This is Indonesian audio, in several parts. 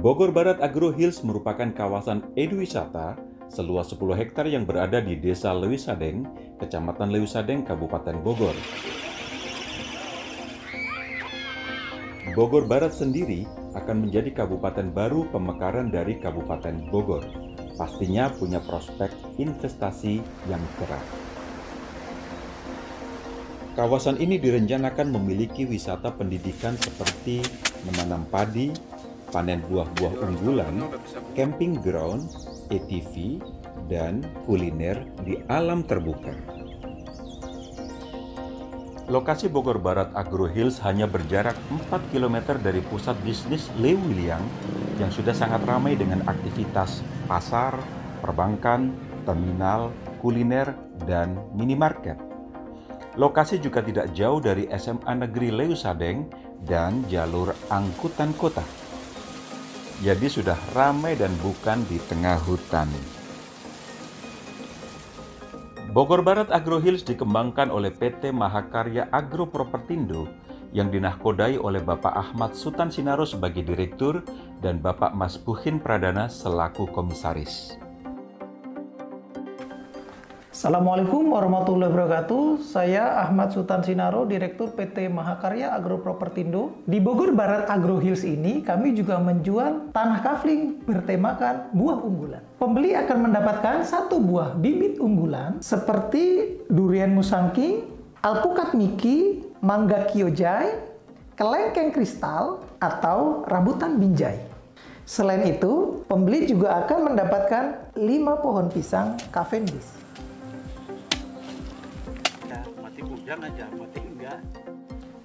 Bogor Barat Agro Hills merupakan kawasan eduwisata seluas 10 hektar yang berada di Desa Lewisadeng, Kecamatan Lewisadeng, Kabupaten Bogor. Bogor Barat sendiri akan menjadi kabupaten baru pemekaran dari Kabupaten Bogor. Pastinya punya prospek investasi yang cerah. Kawasan ini direncanakan memiliki wisata pendidikan seperti menanam padi, panen buah-buah unggulan, camping ground, ATV, dan kuliner di alam terbuka. Lokasi Bogor Barat Agro Hills hanya berjarak 4 km dari pusat bisnis Lewiliang yang sudah sangat ramai dengan aktivitas pasar, perbankan, terminal, kuliner, dan minimarket. Lokasi juga tidak jauh dari SMA Negeri Lewisadeng dan jalur angkutan kota. Jadi sudah ramai dan bukan di tengah hutan. Bogor Barat Agro Hills dikembangkan oleh PT Mahakarya Agro Propertindo yang dinahkodai oleh Bapak Ahmad Sutan Sinaro sebagai direktur dan Bapak Mas Buhin Pradana selaku komisaris. Assalamualaikum warahmatullahi wabarakatuh. Saya Ahmad Sutan Sinaro, Direktur PT Mahakarya Agro Propertindo. Di Bogor Barat Agro Hills ini kami juga menjual tanah kafling bertemakan buah unggulan. Pembeli akan mendapatkan satu buah bibit unggulan seperti durian musangking, alpukat miki, mangga kyojai, kelengkeng kristal, atau rambutan binjai. Selain itu, pembeli juga akan mendapatkan 5 pohon pisang Cavendish.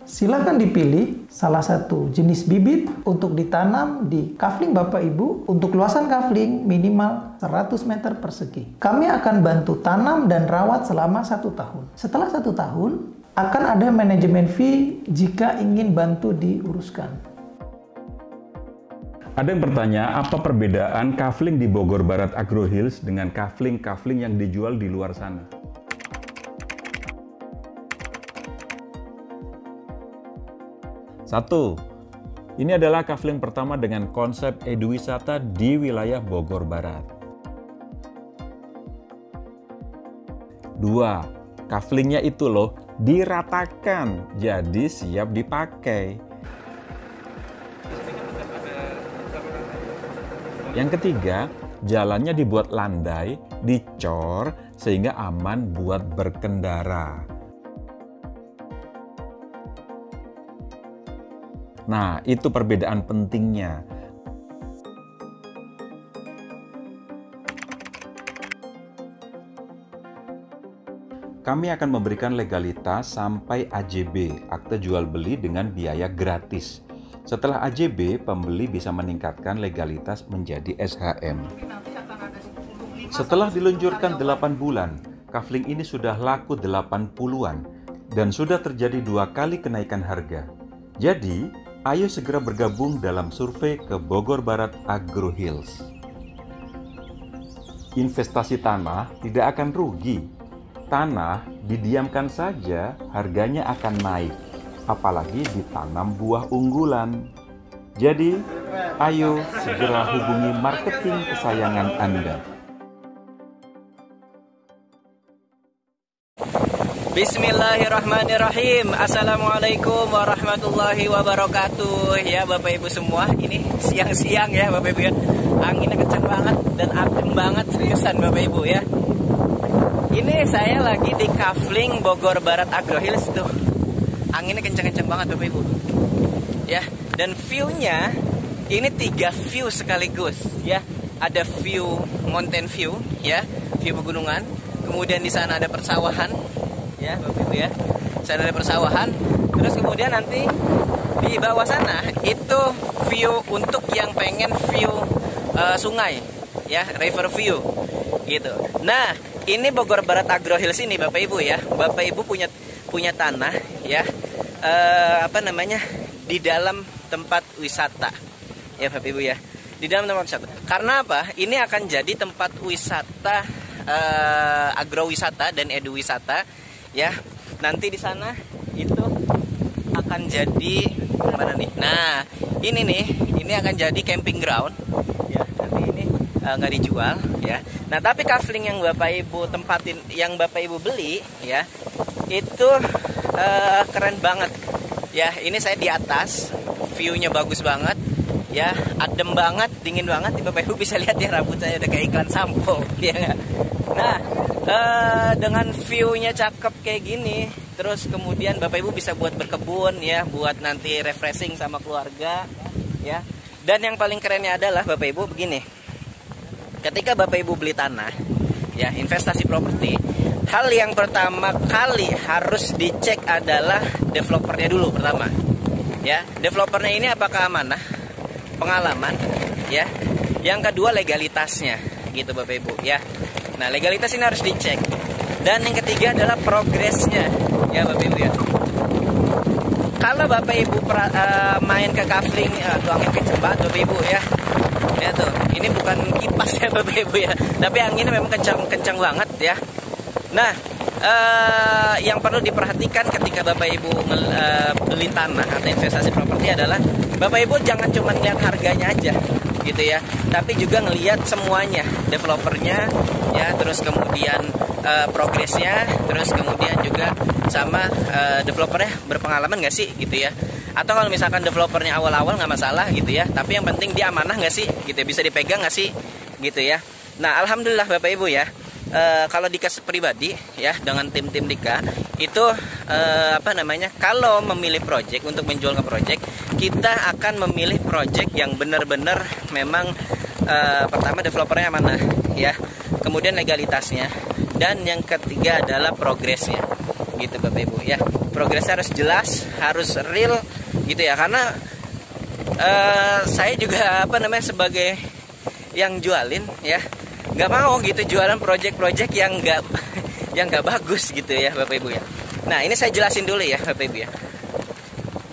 Silakan dipilih salah satu jenis bibit untuk ditanam di kafling Bapak Ibu untuk luasan kafling minimal 100 meter persegi. Kami akan bantu tanam dan rawat selama 1 tahun. Setelah 1 tahun, akan ada manajemen fee jika ingin bantu diuruskan. Ada yang bertanya, apa perbedaan kafling di Bogor Barat Agro Hills dengan kafling-kafling yang dijual di luar sana? Satu, ini adalah kafling pertama dengan konsep eduwisata di wilayah Bogor Barat. Dua, kaflingnya itu loh diratakan, jadi siap dipakai. Yang ketiga, jalannya dibuat landai, dicor, sehingga aman buat berkendara. Nah, itu perbedaan pentingnya. Kami akan memberikan legalitas sampai AJB, akte jual beli dengan biaya gratis. Setelah AJB, pembeli bisa meningkatkan legalitas menjadi SHM. Setelah diluncurkan 8 bulan, kafling ini sudah laku 80-an dan sudah terjadi 2 kali kenaikan harga. Jadi, ayo segera bergabung dalam survei ke Bogor Barat Agro Hills. Investasi tanah tidak akan rugi. Tanah didiamkan saja harganya akan naik, apalagi ditanam buah unggulan. Jadi, ayo segera hubungi marketing kesayangan Anda. Bismillahirrahmanirrahim. Assalamualaikum warahmatullahi wabarakatuh. Ya Bapak Ibu semua, ini siang-siang ya Bapak Ibu ya. Anginnya kencang banget dan adem banget, seriusan Bapak Ibu ya. Ini saya lagi di kafling Bogor Barat Agro Hills tuh. Anginnya kencang-kencang banget Bapak Ibu. Ya, dan view-nya ini 3 view sekaligus ya. Ada view mountain view ya, view pegunungan. Kemudian di sana ada persawahan. Ya Bapak Ibu ya, sana ada persawahan. Terus kemudian nanti di bawah sana itu view untuk yang pengen view sungai ya, river view gitu. Nah, ini Bogor Barat Agro Hills ini Bapak Ibu ya, Bapak Ibu punya tanah ya, di dalam tempat wisata ya Bapak Ibu ya, di dalam tempat wisata. Karena apa? Ini akan jadi tempat wisata, agrowisata dan eduwisata ya. Nanti di sana itu akan jadi mana nih? Nah, ini nih, ini akan jadi camping ground ya. Nanti ini nggak dijual ya. Nah, tapi kafling yang Bapak Ibu tempatin, yang Bapak Ibu beli ya, itu keren banget ya. Ini saya di atas, view-nya bagus banget ya, adem banget, dingin banget. Bapak Ibu bisa lihat ya, rambut saya udah kayak iklan sampo ya nggak? Nah, dengan view-nya cakep kayak gini, terus kemudian Bapak Ibu bisa buat berkebun ya, buat nanti refreshing sama keluarga ya. Dan yang paling kerennya adalah Bapak Ibu begini, ketika Bapak Ibu beli tanah ya, investasi properti, hal yang pertama kali harus dicek adalah developernya dulu pertama ya. Developernya ini apakah amanah, pengalaman ya. Yang kedua legalitasnya gitu Bapak Ibu ya. Nah, legalitas ini harus dicek. Dan yang ketiga adalah progresnya ya Bapak Ibu ya. Kalau Bapak Ibu main ke kafling, tuh angin kenceng banget Bapak Ibu ya. Ya tuh, ini bukan kipas ya Bapak Ibu ya, tapi anginnya memang kencang banget ya. Nah, yang perlu diperhatikan ketika Bapak Ibu beli tanah atau investasi properti adalah Bapak Ibu jangan cuma lihat harganya aja gitu ya, tapi juga ngelihat semuanya, developernya ya, terus kemudian progresnya, terus kemudian juga sama developernya berpengalaman nggak sih gitu ya. Atau kalau misalkan developernya awal-awal nggak masalah gitu ya, tapi yang penting dia amanah nggak sih gitu ya, bisa dipegang nggak sih gitu ya. Nah, alhamdulillah Bapak Ibu ya, kalau Dika pribadi ya, dengan tim-tim Dika itu kalau memilih project untuk menjual ke project, kita akan memilih project yang benar-benar memang pertama developernya amanah ya, kemudian legalitasnya, dan yang ketiga adalah progresnya gitu Bapak Ibu ya. Progresnya harus jelas, harus real gitu ya, karena saya juga sebagai yang jualin ya, nggak mau gitu jualan project-project yang nggak bagus gitu ya Bapak Ibu ya. Nah, ini saya jelasin dulu ya Bapak Ibu ya.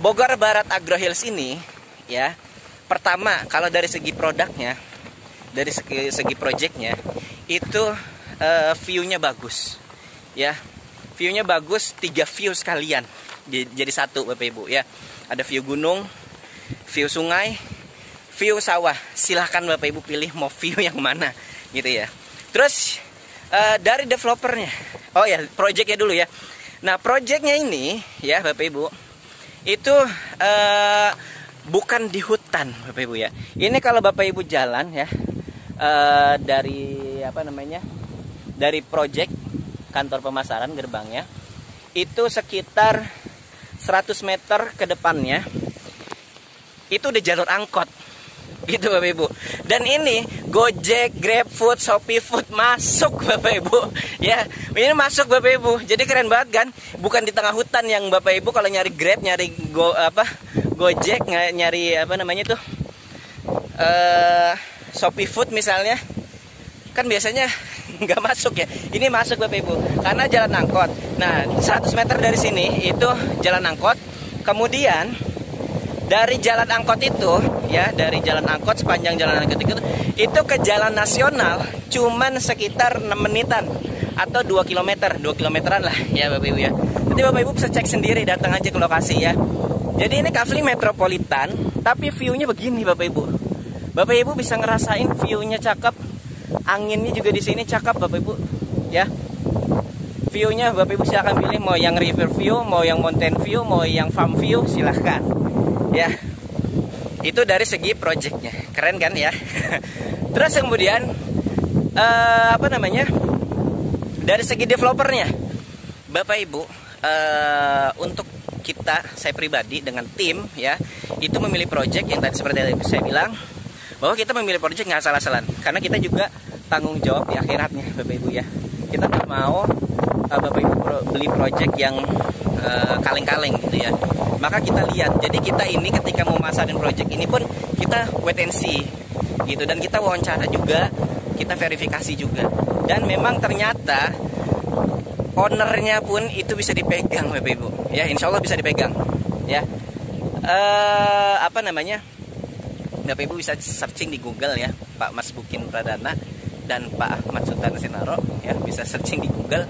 Bogor Barat Agro Hills ini ya, pertama kalau dari segi produknya, dari segi projectnya itu view-nya bagus ya. View-nya bagus, 3 view sekalian jadi satu Bapak Ibu ya. Ada view gunung, view sungai, view sawah. Silahkan Bapak Ibu pilih mau view yang mana gitu ya. Terus dari developernya, oh ya projectnya dulu ya. Nah, projectnya ini ya Bapak Ibu, itu bukan di hutan Bapak Ibu ya. Ini kalau Bapak Ibu jalan ya, dari dari project kantor pemasaran gerbangnya, itu sekitar 100 meter ke depannya itu udah jalur angkot gitu Bapak Ibu. Dan ini Gojek, GrabFood, ShopeeFood masuk Bapak Ibu ya. Ini masuk Bapak Ibu. Jadi keren banget kan? Bukan di tengah hutan yang Bapak Ibu kalau nyari Grab, nyari Gojek, nyari ShopeeFood misalnya, kan biasanya nggak masuk ya. Ini masuk Bapak Ibu karena jalan angkot. Nah, 100 meter dari sini itu jalan angkot. Kemudian dari jalan angkot itu ya, dari jalan angkot sepanjang jalan angkot itu ke jalan nasional cuman sekitar 6 menitan atau 2 kilometeran lah ya Bapak Ibu ya. Nanti Bapak Ibu bisa cek sendiri, datang aja ke lokasi ya. Jadi ini kafling metropolitan, tapi view-nya begini Bapak Ibu. Bapak Ibu bisa ngerasain view-nya cakep, anginnya juga di sini cakep Bapak Ibu ya. View-nya Bapak Ibu silakan pilih, mau yang river view, mau yang mountain view, mau yang farm view, silahkan ya. Itu dari segi projectnya, keren kan ya. Terus kemudian dari segi developernya Bapak Ibu, untuk kita, saya pribadi dengan tim ya, itu memilih project yang tadi seperti yang saya bilang, bahwa kita memilih project nggak salah-salah, karena kita juga tanggung jawab di akhiratnya Bapak Ibu ya. Kita nggak mau Bapak Ibu beli project yang kaleng-kaleng gitu ya. Maka kita lihat, jadi kita ini ketika mau masarin project ini pun kita wait and see gitu, dan kita wawancara juga, kita verifikasi juga, dan memang ternyata ownernya pun itu bisa dipegang Bapak Ibu ya, insya Allah bisa dipegang ya. Bapak Ibu bisa searching di Google ya, Pak Mas Bukin Pradana dan Pak Ahmad Sultan Sinaro ya, bisa searching di Google,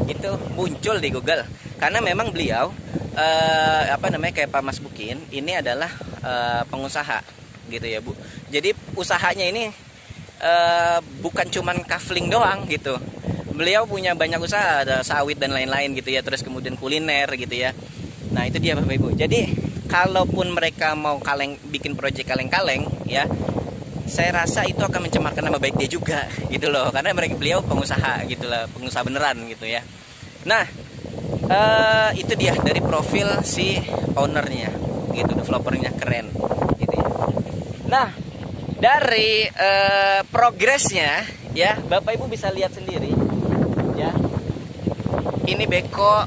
itu muncul di Google. Karena memang beliau kayak Pak Mas Bukin ini adalah pengusaha gitu ya Bu. Jadi usahanya ini bukan cuman kafling doang gitu. Beliau punya banyak usaha, ada sawit dan lain-lain gitu ya, terus kemudian kuliner gitu ya. Nah itu dia Bapak Ibu. Jadi kalaupun mereka mau bikin proyek kaleng-kaleng ya, saya rasa itu akan mencemarkan nama baik dia juga gitu loh, karena beliau pengusaha gitu lah, pengusaha beneran gitu ya. Nah itu dia dari profil si ownernya gitu, developernya keren gitu ya. Nah dari progresnya ya, Bapak Ibu bisa lihat sendiri ya. Ini beko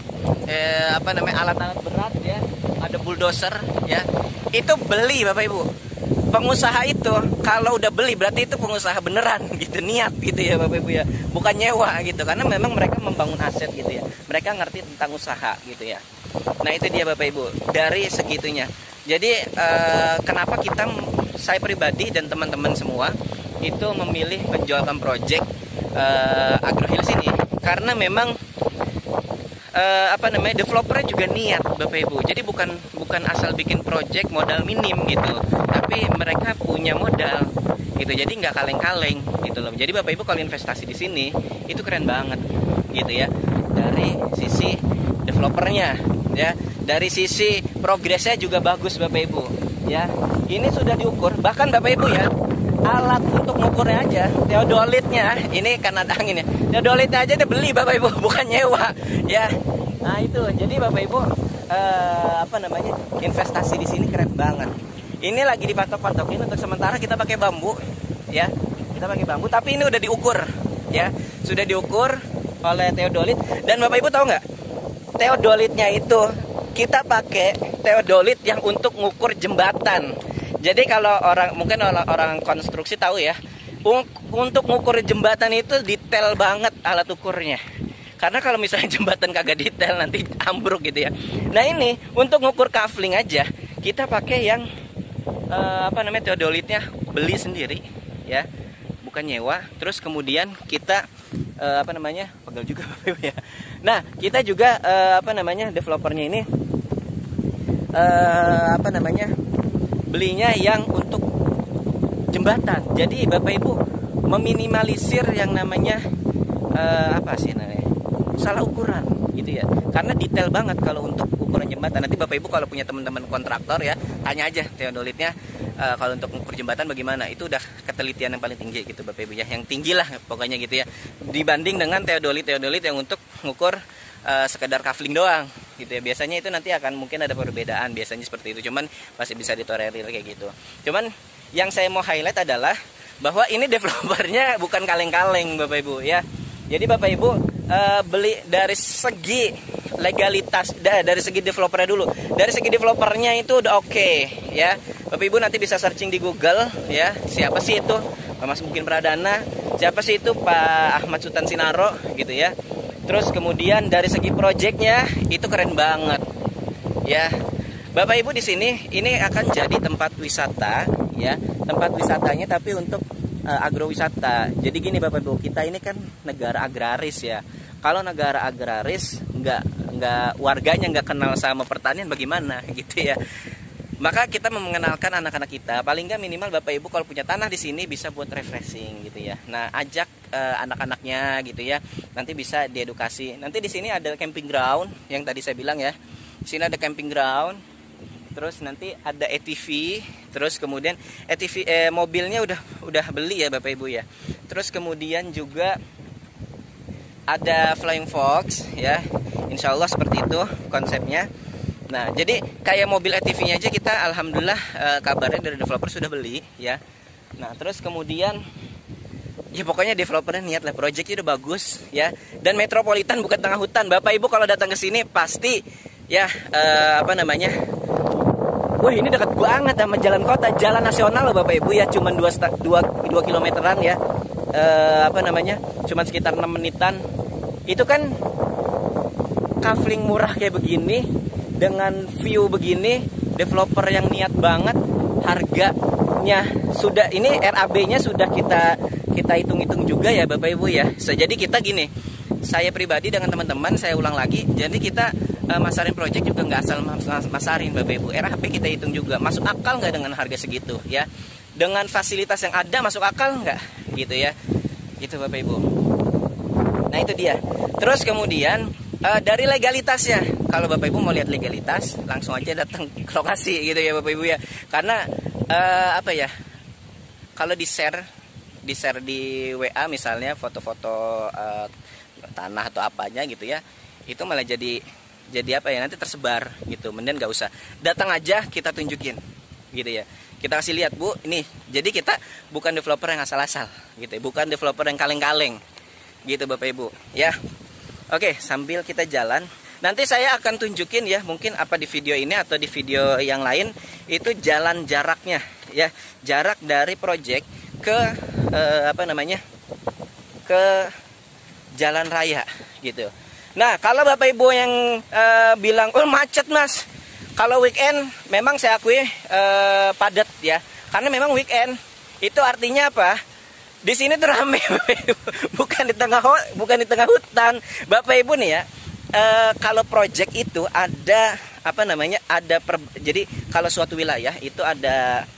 alat-alat berat ya, ada bulldozer ya. Itu beli Bapak Ibu. Pengusaha itu kalau udah beli berarti itu pengusaha beneran gitu, niat gitu ya Bapak Ibu ya, bukan nyewa gitu, karena memang mereka membangun aset gitu ya, mereka ngerti tentang usaha gitu ya. Nah itu dia Bapak Ibu dari segitunya. Jadi kenapa saya pribadi dan teman-teman semua itu memilih menjualkan project Agro Hills ini, karena memang developernya juga niat Bapak Ibu. Jadi bukan asal bikin project modal minim gitu, tapi mereka punya modal gitu. Jadi nggak kaleng-kaleng gitu loh. Jadi Bapak Ibu kalau investasi di sini itu keren banget gitu ya. Dari sisi developernya ya, dari sisi progresnya juga bagus Bapak Ibu ya. Ini sudah diukur, bahkan Bapak Ibu ya, alat untuk ngukurnya aja, teodolitnya ini kan ada angin ya, teodolitnya aja dia beli Bapak Ibu, bukan nyewa ya. Nah itu jadi Bapak Ibu investasi di sini keren banget. Ini lagi dipatok-patokin, untuk sementara kita pakai bambu ya, kita pakai bambu, tapi ini udah diukur ya, sudah diukur oleh teodolit. Dan Bapak Ibu tahu nggak, teodolitnya itu kita pakai teodolit yang untuk ngukur jembatan. Jadi kalau orang konstruksi tahu ya, untuk ngukur jembatan itu detail banget alat ukurnya. Karena kalau misalnya jembatan kagak detail nanti ambruk gitu ya. Nah ini untuk ngukur kafling aja kita pakai yang teodolitnya beli sendiri ya, bukan nyewa. Terus kemudian kita pegel juga ya. Nah kita juga developernya ini belinya yang untuk jembatan. Jadi Bapak Ibu meminimalisir yang namanya salah ukuran gitu ya. Karena detail banget kalau untuk ukuran jembatan. Nanti Bapak Ibu kalau punya teman-teman kontraktor ya, tanya aja teodolitnya kalau untuk ukur jembatan bagaimana. Itu udah ketelitian yang paling tinggi gitu Bapak Ibu ya. Yang tinggi lah pokoknya gitu ya. Dibanding dengan teodolit yang untuk ngukur sekedar kafling doang gitu ya. Biasanya itu nanti akan mungkin ada perbedaan, biasanya seperti itu, cuman masih bisa ditolerir kayak gitu. Cuman yang saya mau highlight adalah bahwa ini developernya bukan kaleng-kaleng Bapak Ibu ya. Jadi Bapak Ibu beli dari segi legalitas, dari segi developernya dulu. Dari segi developernya itu udah oke ya. Bapak Ibu nanti bisa searching di Google ya, siapa sih itu Pak Mas Mungkin Pradana, siapa sih itu Pak Ahmad Sutan Sinaro gitu ya. Terus kemudian dari segi proyeknya itu keren banget ya. Bapak Ibu di sini ini akan jadi tempat wisata ya, tempat wisatanya tapi untuk agrowisata. Jadi gini Bapak Ibu, kita ini kan negara agraris ya. Kalau negara agraris nggak warganya nggak kenal sama pertanian bagaimana gitu ya. Maka kita mengenalkan anak-anak kita, paling nggak minimal Bapak Ibu kalau punya tanah di sini bisa buat refreshing gitu ya. Nah, ajak anak-anaknya gitu ya. Nanti bisa diedukasi. Nanti di sini ada camping ground yang tadi saya bilang ya. Di sini ada camping ground. Terus nanti ada ATV, terus kemudian ATV mobilnya udah beli ya Bapak Ibu ya. Terus kemudian juga ada Flying Fox ya. Insya Allah seperti itu konsepnya. Nah, jadi kayak mobil ATV-nya aja kita alhamdulillah kabarnya dari developer sudah beli ya. Nah, terus kemudian ya pokoknya developernya niat lah, projectnya udah bagus ya. Dan metropolitan bukan tengah hutan. Bapak Ibu kalau datang ke sini pasti ya wah ini dekat banget sama jalan kota, jalan nasional loh Bapak Ibu ya, cuman 2 kilometeran ya. Cuman sekitar 6 menitan. Itu kan kafling murah kayak begini dengan view begini, developer yang niat banget, harganya sudah ini RAB-nya sudah kita hitung-hitung juga ya Bapak Ibu ya. Jadi kita gini, saya pribadi dengan teman-teman saya ulang lagi, jadi kita masarin project juga nggak asal masarin Bapak Ibu. Era HP kita hitung juga, masuk akal nggak dengan harga segitu ya, dengan fasilitas yang ada masuk akal nggak gitu ya, gitu Bapak Ibu. Nah itu dia. Terus kemudian dari legalitasnya, kalau Bapak Ibu mau lihat legalitas, langsung aja datang ke lokasi gitu ya Bapak Ibu ya. Karena apa ya, kalau di share di WA misalnya foto-foto tanah atau apanya gitu ya, itu malah jadi apa ya, nanti tersebar gitu. Mending nggak usah, datang aja kita tunjukin gitu ya, kita kasih lihat Bu, ini jadi kita bukan developer yang asal-asal gitu ya, bukan developer yang kaleng-kaleng gitu Bapak Ibu ya. Oke, sambil kita jalan, nanti saya akan tunjukin ya, mungkin apa di video ini atau di video yang lain, itu jalan jaraknya ya, jarak dari project ke apa namanya, ke jalan raya gitu. Nah kalau Bapak Ibu yang bilang oh macet Mas, kalau weekend memang saya akui padat ya, karena memang weekend itu artinya apa? Di sini tuh rame, bukan di tengah hutan, Bapak Ibu nih ya. Kalau project itu ada apa namanya? Jadi kalau suatu wilayah itu ada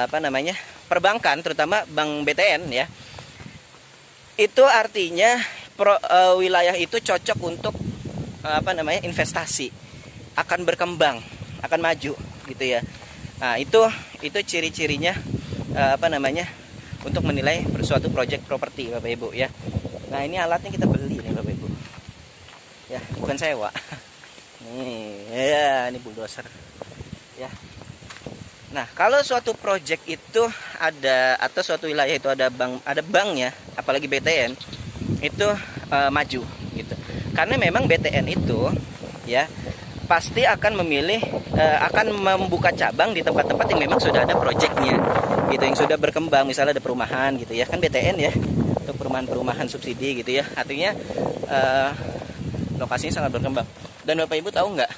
apa namanya? Perbankan, terutama Bank BTN ya. Itu artinya wilayah itu cocok untuk apa namanya? Investasi, akan berkembang, akan maju gitu ya. Nah, itu ciri-cirinya apa namanya? Untuk menilai suatu project properti Bapak Ibu ya. Nah ini alatnya kita beli nih Bapak Ibu ya, bukan sewa. Nih ya, ini bulldozer ya. Nah kalau suatu project itu ada, atau suatu wilayah itu ada banknya, apalagi BTN itu maju gitu. Karena memang BTN itu ya pasti akan memilih akan membuka cabang di tempat-tempat yang memang sudah ada projectnya gitu, yang sudah berkembang. Misalnya ada perumahan gitu ya, kan BTN ya, untuk perumahan subsidi gitu ya, artinya lokasinya sangat berkembang. Dan Bapak Ibu tahu nggak,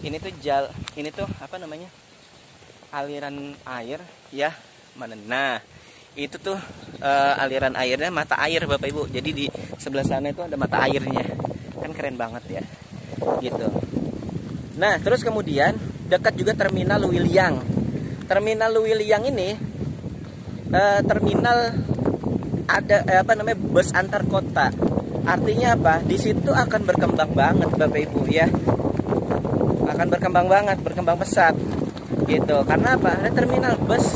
ini tuh apa namanya, aliran air ya, mana, nah itu tuh aliran airnya, mata air Bapak Ibu. Jadi di sebelah sana itu ada mata airnya, kan keren banget ya gitu. Nah terus kemudian dekat juga Terminal Luiliang. Terminal Luiliang ini terminal ada apa namanya, bus antar kota. Artinya apa? Di situ akan berkembang banget Bapak Ibu ya. Akan berkembang banget, berkembang pesat gitu. Karena apa? Ada terminal bus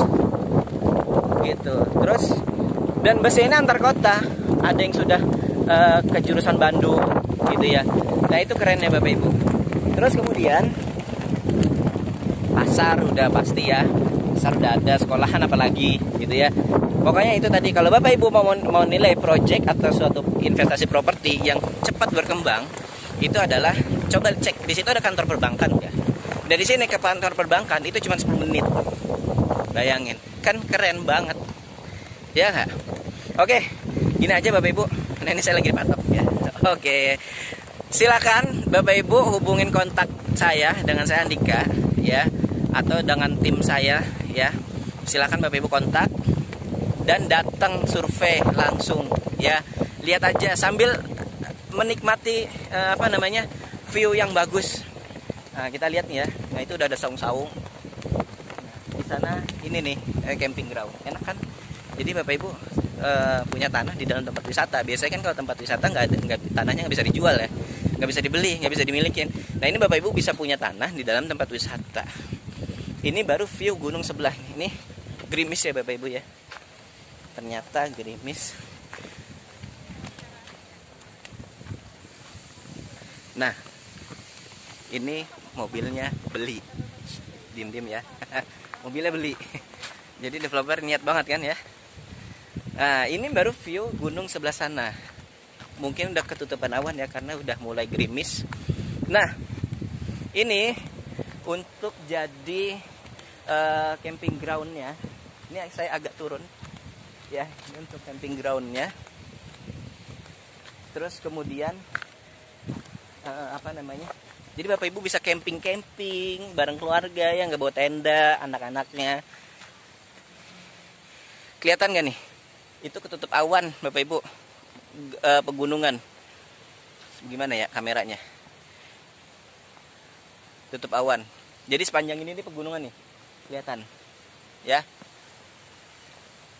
gitu. Terus dan bus ini antar kota. Ada yang sudah ke jurusan Bandung gitu ya. Nah, itu keren ya Bapak Ibu. Terus kemudian pasar udah pasti ya, pasar udah ada, sekolahan apalagi gitu ya. Pokoknya itu tadi, kalau Bapak Ibu mau nilai project atau suatu investasi properti yang cepat berkembang, itu adalah coba cek di situ ada kantor perbankan ya. Dari sini ke kantor perbankan itu cuma 10 menit. Bayangin, kan keren banget. Ya nggak? Oke, gini aja Bapak Ibu. Nah, ini saya lagi dipantau ya. Oke. Silakan Bapak Ibu hubungin kontak saya dengan saya Andika ya, atau dengan tim saya ya. Silakan Bapak Ibu kontak dan datang survei langsung ya. Lihat aja sambil menikmati apa namanya, view yang bagus. Nah, kita lihat nih ya. Nah, itu udah ada saung-saung. Di sana ini nih camping ground. Enak kan? Jadi Bapak Ibu punya tanah di dalam tempat wisata. Biasanya kan kalau tempat wisata tanahnya nggak bisa dijual ya, nggak bisa dibeli, nggak bisa dimilikin. Nah ini Bapak Ibu bisa punya tanah di dalam tempat wisata. Ini baru view gunung sebelah. Ini gerimis ya Bapak Ibu ya. Ternyata gerimis. Nah ini mobilnya beli, diem-diem ya. Mobilnya beli. Jadi developer niat banget kan ya. Nah ini baru view gunung sebelah sana. Mungkin udah ketutupan awan ya, karena udah mulai gerimis. Nah ini untuk jadi camping groundnya. Ini saya agak turun ya, ini untuk camping groundnya. Terus kemudian apa namanya, jadi Bapak Ibu bisa camping bareng keluarga ya, nggak bawa tenda, anak-anaknya. Kelihatan gak nih? Itu ketutup awan Bapak Ibu, pegunungan. Gimana ya kameranya? tutup awan. Jadi sepanjang ini nih pegunungan nih, kelihatan, ya.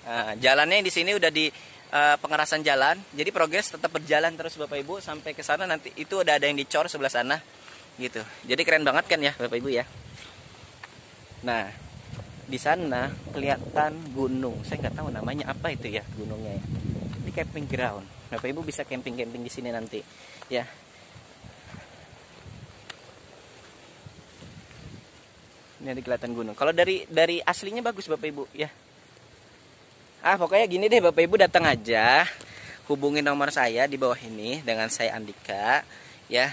Nah, jalannya di sini udah di pengerasan jalan, jadi progres tetap berjalan terus Bapak Ibu sampai ke sana. Nanti itu udah ada yang dicor sebelah sana, gitu. Jadi keren banget kan ya Bapak Ibu ya. Nah, di sana kelihatan gunung. Saya nggak tahu namanya apa itu ya gunungnya ya. Di camping ground. Bapak Ibu bisa camping-camping di sini nanti, ya. Ini ada kelihatan gunung. Kalau dari aslinya bagus Bapak Ibu ya. Pokoknya gini deh Bapak Ibu, datang aja, hubungi nomor saya di bawah ini dengan saya Andika ya.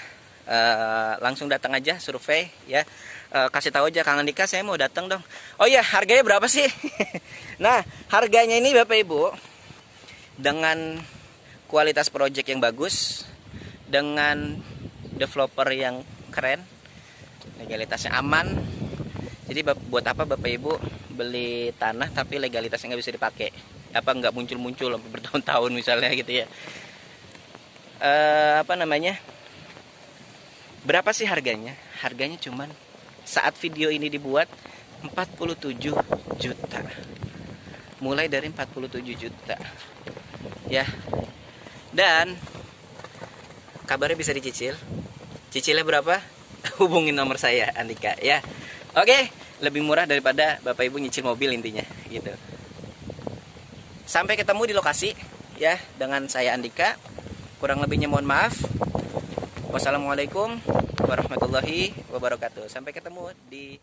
Langsung datang aja survei ya. Kasih tahu aja Kang Andika saya mau datang dong. Oh iya, harganya berapa sih? Nah, harganya ini Bapak Ibu dengan kualitas project yang bagus, dengan developer yang keren, legalitasnya aman. Jadi buat apa Bapak Ibu beli tanah tapi legalitasnya nggak bisa dipakai? Apa nggak muncul-muncul sampai bertahun-tahun misalnya gitu ya? Apa namanya? Berapa sih harganya? Harganya cuman saat video ini dibuat 47 juta. Mulai dari 47 juta. Ya. Dan kabarnya bisa dicicil. Cicilnya berapa? Hubungin nomor saya Andika ya. Oke, lebih murah daripada Bapak Ibu nyicil mobil intinya gitu. Sampai ketemu di lokasi ya dengan saya Andika. Kurang lebihnya mohon maaf. Wassalamualaikum warahmatullahi wabarakatuh. Sampai ketemu di